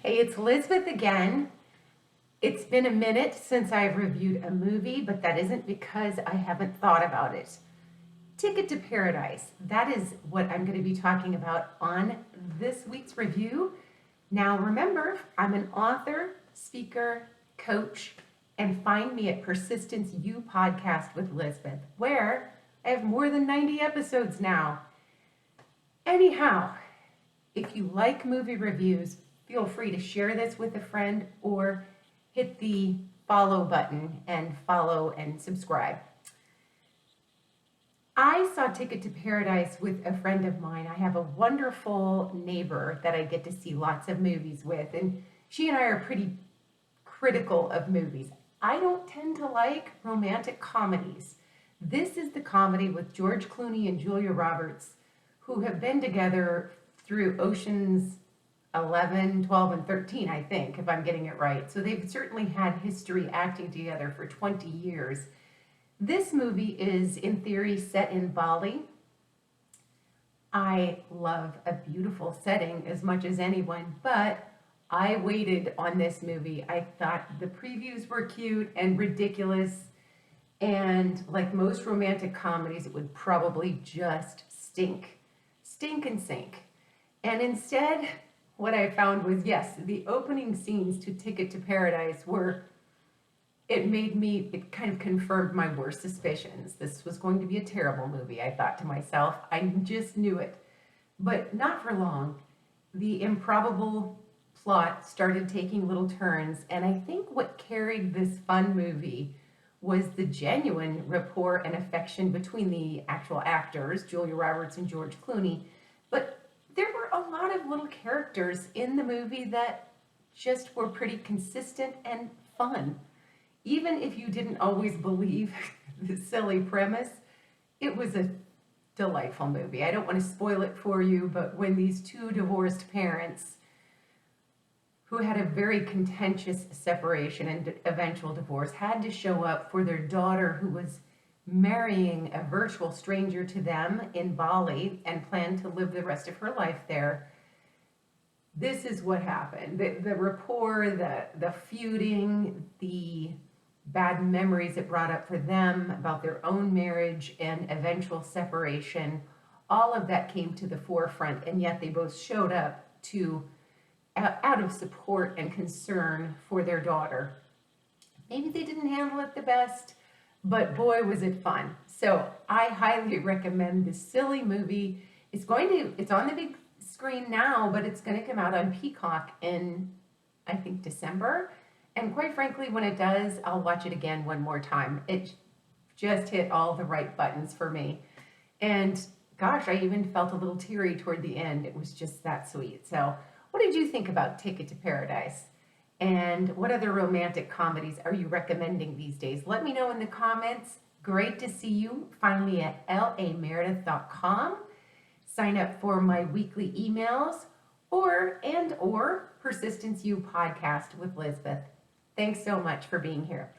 Hey, it's Elizabeth again. It's been a minute since I've reviewed a movie, but that isn't because I haven't thought about it. Ticket to Paradise. That is what I'm going to be talking about on this week's review. Now, remember, I'm an author, speaker, coach, and find me at Persistence U Podcast with Elizabeth, where I have more than 90 episodes now. Anyhow, if you like movie reviews, feel free to share this with a friend or hit the follow button and follow and subscribe. I saw Ticket to Paradise with a friend of mine. I have a wonderful neighbor that I get to see lots of movies with, and she and I are pretty critical of movies. I don't tend to like romantic comedies. This is the comedy with George Clooney and Julia Roberts, who have been together through Ocean's 11, 12, and 13, I think, if I'm getting it right. So they've certainly had history acting together for 20 years. This movie is, in theory, set in Bali. I love a beautiful setting as much as anyone, but I waited on this movie. I thought the previews were cute and ridiculous, and like most romantic comedies, it would probably just stink and sink. And instead, what I found was, yes, the opening scenes to Ticket to Paradise it kind of confirmed my worst suspicions. This was going to be a terrible movie, I thought to myself. I just knew it. But not for long. The improbable plot started taking little turns, and I think what carried this fun movie was the genuine rapport and affection between the actual actors, Julia Roberts and George Clooney. But there were a lot of little characters in the movie that just were pretty consistent and fun. Even if you didn't always believe the silly premise, it was a delightful movie. I don't want to spoil it for you, but when these two divorced parents who had a very contentious separation and eventual divorce had to show up for their daughter who was marrying a virtual stranger to them in Bali and planned to live the rest of her life there, this is what happened. The rapport, the feuding, the bad memories it brought up for them about their own marriage and eventual separation, all of that came to the forefront, and yet they both showed up out of support and concern for their daughter. Maybe they didn't handle it the best, but boy, was it fun. So I highly recommend this silly movie. It's on the big screen now, but it's going to come out on Peacock in, I think, December. And quite frankly, when it does, I'll watch it again one more time. It just hit all the right buttons for me. And gosh, I even felt a little teary toward the end. It was just that sweet. So what did you think about Ticket to Paradise? And what other romantic comedies are you recommending these days? Let me know in the comments. Great to see you. Find me at lameredith.com. Sign up for my weekly emails or Persistence U podcast with Elizabeth. Thanks so much for being here.